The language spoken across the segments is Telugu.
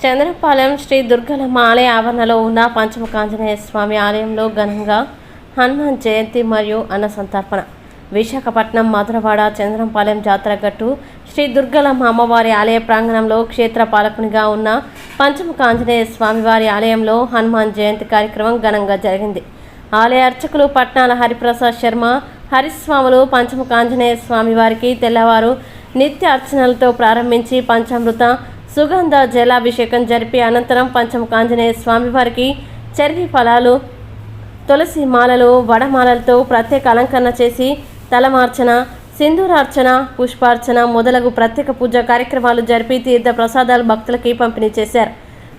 చంద్రపాలెం శ్రీ దుర్గలమ్మ ఆలయ ఆవరణలో ఉన్న పంచముఖ ఆంజనేయ స్వామి ఆలయంలో ఘనంగా హనుమాన్ జయంతి మరియు అన్న సంతర్పణ. విశాఖపట్నం మధురవాడ చంద్రపాలెం జాతరగట్టు శ్రీ దుర్గలమ్మ అమ్మవారి ఆలయ ప్రాంగణంలో క్షేత్ర పాలకునిగా ఉన్న పంచముఖ ఆంజనేయ స్వామివారి ఆలయంలో హనుమాన్ జయంతి కార్యక్రమం ఘనంగా జరిగింది. ఆలయ అర్చకులు పట్నాల హరిప్రసాద్ శర్మ హరిస్వాములు పంచముఖ ఆంజనేయ స్వామివారికి తెల్లవారు నిత్య అర్చనలతో ప్రారంభించి పంచామృత సుగంధ జలాభిషేకం జరిపి అనంతరం పంచముఖ ఆంజనేయ స్వామివారికి చెర్రి ఫలాలు, తులసి మాలలు, వడమాలలతో ప్రత్యేక అలంకరణ చేసి తలమార్చన, సింధూరార్చన, పుష్పార్చన మొదలగు ప్రత్యేక పూజా కార్యక్రమాలు జరిపి తీర్థ ప్రసాదాలు భక్తులకి పంపిణీ చేశారు.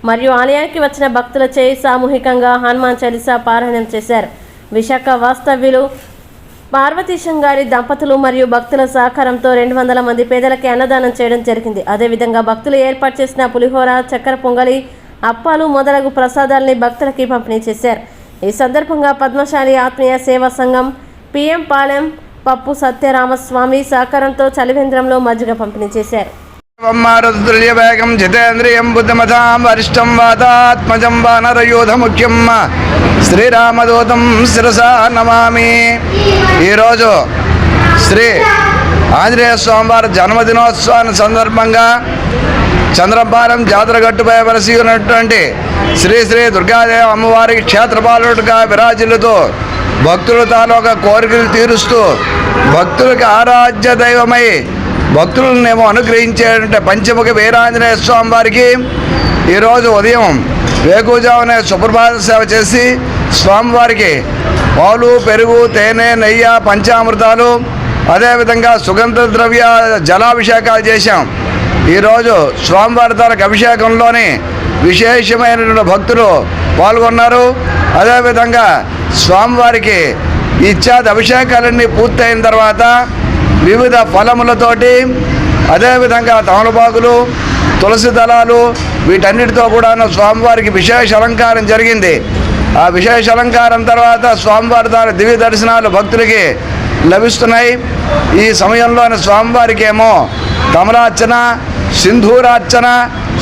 మరియు ఆలయానికి వచ్చిన భక్తులచే సామూహికంగా హనుమాన్ చాలీసా పారాయణం చేశారు. విశాఖ వాస్తవ్యులు పార్వతీశం గారి దంపతులు మరియు భక్తుల సహకారంతో 200 మంది పేదలకి అన్నదానం చేయడం జరిగింది. అదేవిధంగా భక్తులు ఏర్పాటు చేసిన పులిహోర, చక్కెర పొంగలి, అప్పాలు మొదలగు ప్రసాదాలని భక్తులకి పంపిణీ చేశారు. ఈ సందర్భంగా పద్మశాలి ఆత్మీయ సేవా సంఘం పిఎం పాలెం పప్పు సత్యరామస్వామి సహకారంతో చలివేంద్రంలో మజ్జిగ పంపిణీ చేశారు. వేగం జితేంద్రియం బుద్ధమతాం వరిష్టం వాతాత్మజం వానరయోధ ముఖ్యం శ్రీరామదూతం శిరసా నమామి. ఈరోజు శ్రీ ఆంజనేయ స్వామివారి జన్మదినోత్సవాన్ని సందర్భంగా చంద్రపాలెం జాతరగట్టుపై వెలసి ఉన్నటువంటి శ్రీ శ్రీ దుర్గాదేవి అమ్మవారికి క్షేత్రపాలుడుగా విరాజిల్లుతూ భక్తుల తాలూకా కోరికలు తీరుస్తూ భక్తులకు ఆరాధ్య దైవమై భక్తులనేమో అనుగ్రహించేటువంటి పంచముఖ వీరాంజనేయ స్వామి వారికి ఈరోజు ఉదయం వేకువజామునే సుప్రభాత సేవ చేసి స్వామివారికి పాలు, పెరుగు, తేనె, నెయ్యి, పంచామృతాలు అదేవిధంగా సుగంధ ద్రవ్య జలాభిషేకాలు చేశాం. ఈరోజు స్వామివారి తాలూకు అభిషేకంలోని విశేషమైనటువంటి భక్తులు పాల్గొన్నారు. అదేవిధంగా స్వామివారికి ఇత్యాది అభిషేకాలన్నీ పూర్తయిన తర్వాత వివిధ ఫలములతోటి అదేవిధంగా తమలపాకులు, తులసి దళాలు వీటన్నిటితో కూడా స్వామివారికి విశేష అలంకారం జరిగింది. ఆ విశేష అలంకారం తర్వాత స్వామివారి ద్వారా దివ్య దర్శనాలు భక్తులకి లభిస్తున్నాయి. ఈ సమయంలోని స్వామివారికి ఏమో తమలార్చన, సింధూరార్చన,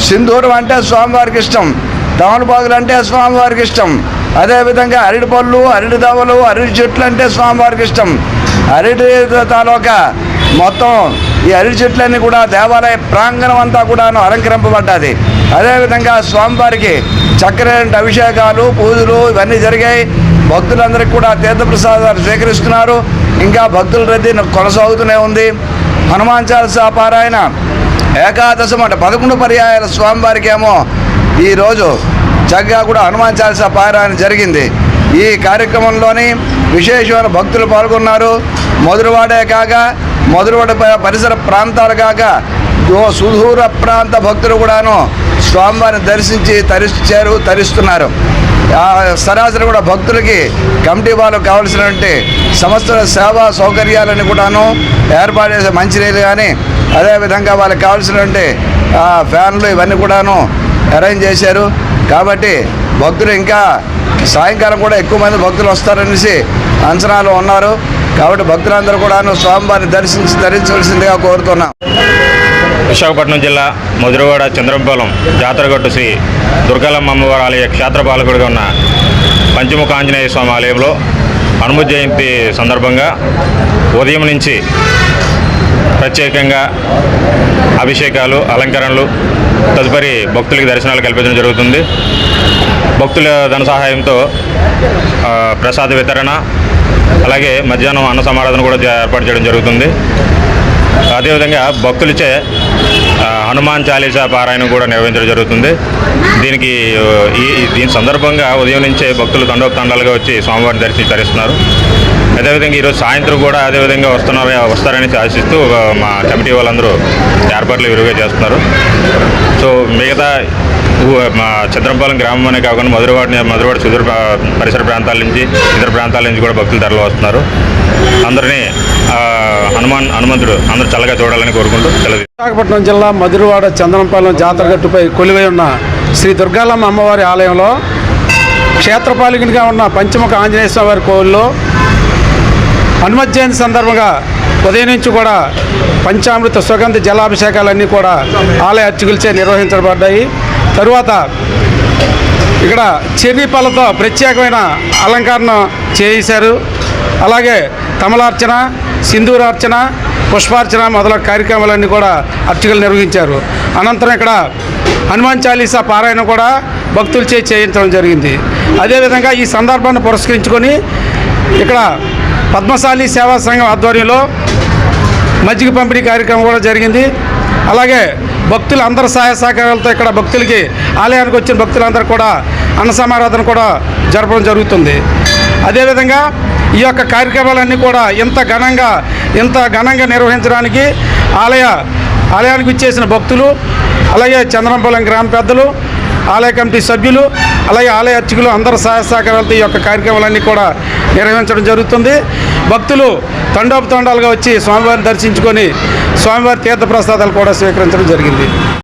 సింధూరం అంటే స్వామివారికి ఇష్టం, తమలపాకులు అంటే స్వామివారికి ఇష్టం, అదేవిధంగా అరటి పళ్ళు, అరటి దవలు, అరటి చెట్లు అంటే స్వామివారికి ఇష్టం. అరటి తాలూకా మొత్తం ఈ అరటి చెట్లన్నీ కూడా దేవాలయ ప్రాంగణం అంతా కూడాను అలంకరింపబడ్డది. అదేవిధంగా స్వామివారికి చక్కెర అభిషేకాలు, పూజలు ఇవన్నీ జరిగాయి. భక్తులందరికీ కూడా తీర్థప్రసాదాలు స్వీకరిస్తున్నారు. ఇంకా భక్తుల రద్దీ కొనసాగుతూనే ఉంది. హనుమాన్ చాలీసా పారాయణ ఏకాదశం అంటే 11 పర్యాయాల స్వామివారికి ఏమో ఈరోజు చక్కగా కూడా హనుమాన్ చాలీసా పారాయణ జరిగింది. ఈ కార్యక్రమంలోని విశేషమైన భక్తులు పాల్గొన్నారు. మధురవాడే కాక మధురవాడ పరిసర ప్రాంతాలు కాక సుదూర ప్రాంత భక్తులు కూడాను స్వామివారిని దర్శించి తరిస్తున్నారు. సరాసరి కూడా భక్తులకి కమిటీ వాళ్ళు కావాల్సినటువంటి సమస్త సేవా సౌకర్యాలను కూడాను ఏర్పాటు చేసే మంచినీళ్ళు కానీ అదేవిధంగా వాళ్ళకి కావాల్సినటువంటి ఫ్యాన్లు ఇవన్నీ కూడాను అరేంజ్ చేశారు. కాబట్టి భక్తులు ఇంకా సాయంకాలం కూడా ఎక్కువ మంది భక్తులు వస్తారనేసి అంచనాలు ఉన్నారు. కాబట్టి భక్తులందరూ కూడాను స్వామివారిని ధరించవలసిందిగా కోరుతున్నాం. విశాఖపట్నం జిల్లా మధురవాడ చంద్రపాలెం జాతరగట్టు శ్రీ దుర్గలమ్మ అమ్మవారి ఆలయ క్షేత్రపాలకుడిగా ఉన్న పంచముఖ ఆంజనేయ స్వామి ఆలయంలో హనుమత్ జయంతి సందర్భంగా ఉదయం నుంచి ప్రత్యేకంగా అభిషేకాలు, అలంకరణలు, తదుపరి భక్తులకి దర్శనాలు కల్పించడం జరుగుతుంది. భక్తుల ధన సహాయంతో ప్రసాద వితరణ, అలాగే మధ్యాహ్నం అన్న సమారాధన కూడా ఏర్పాటు చేయడం జరుగుతుంది. అదేవిధంగా భక్తులచే హనుమాన్ చాలీసా పారాయణం కూడా నిర్వహించడం జరుగుతుంది. దీని సందర్భంగా ఉదయం నుంచే భక్తులు తండోపతండాలుగా వచ్చి స్వామివారిని తరిస్తున్నారు. అదేవిధంగా ఈరోజు సాయంత్రం కూడా అదేవిధంగా వస్తారని ఆశిస్తూ మా కమిటీ వాళ్ళందరూ ఏర్పాట్లు విరివిగా చేస్తున్నారు. సో మిగతా మా చంద్రపాలెం గ్రామం అనే కాకుండా మధురవాడ సుదూర పరిసర ప్రాంతాల నుంచి, ఇతర ప్రాంతాల నుంచి కూడా భక్తులు తరలి వస్తున్నారు. అందరినీ హనుమంతుడు అందరూ చల్లగా చూడాలని కోరుకుంటూ సెలవు. విశాఖపట్నం జిల్లా మధురవాడ చంద్రపాలెం జాతరగట్టుపై కొలువై ఉన్న శ్రీ దుర్గాలమ్మ అమ్మవారి ఆలయంలో క్షేత్రపాలకునిగా ఉన్న పంచముఖ ఆంజనేయ స్వామి వారి కోవిల్లో హనుమత్ జయంతి సందర్భంగా ఉదయం నుంచి కూడా పంచామృత సుగంధ జలాభిషేకాలన్నీ కూడా ఆలయ అర్చకులచే నిర్వహించబడ్డాయి. తరువాత ఇక్కడ చెర్రీ పళ్ళతో ప్రత్యేకమైన అలంకరణ చేశారు. అలాగే కమలార్చన, సింధూరార్చన, పుష్పార్చన మొదలైన కార్యక్రమాలన్నీ కూడా అర్చకులు నిర్వహించారు. అనంతరం ఇక్కడ హనుమాన్ చాలీసా పారాయణ కూడా భక్తులచే చేయించడం జరిగింది. అదేవిధంగా ఈ సందర్భాన్ని పురస్కరించుకొని ఇక్కడ పద్మశాలి సేవా సంఘం ఆధ్వర్యంలో మజ్జిగ పంపిణీ కార్యక్రమం కూడా జరిగింది. అలాగే భక్తులు అందరి సహాయ సహకారాలతో ఇక్కడ భక్తులకి ఆలయానికి వచ్చిన భక్తులందరూ కూడా అన్న సమారాధన కూడా జరపడం జరుగుతుంది. అదేవిధంగా ఈ యొక్క కార్యక్రమాలన్నీ కూడా ఇంత ఘనంగా నిర్వహించడానికి ఆలయానికి ఇచ్చేసిన భక్తులు, అలాగే చంద్రంపాలెం గ్రామ పెద్దలు, ఆలయ కమిటీ సభ్యులు, అలాగే ఆలయ అర్చకులు అందరి సహాయ సహకారాలతో ఈ యొక్క కార్యక్రమాలన్నీ కూడా నిర్వహించడం జరుగుతుంది. భక్తులు తండోపతండాలుగా వచ్చి స్వామివారిని దర్శించుకొని స్వామివారి తీర్థప్రసాదాలు కూడా స్వీకరించడం జరిగింది.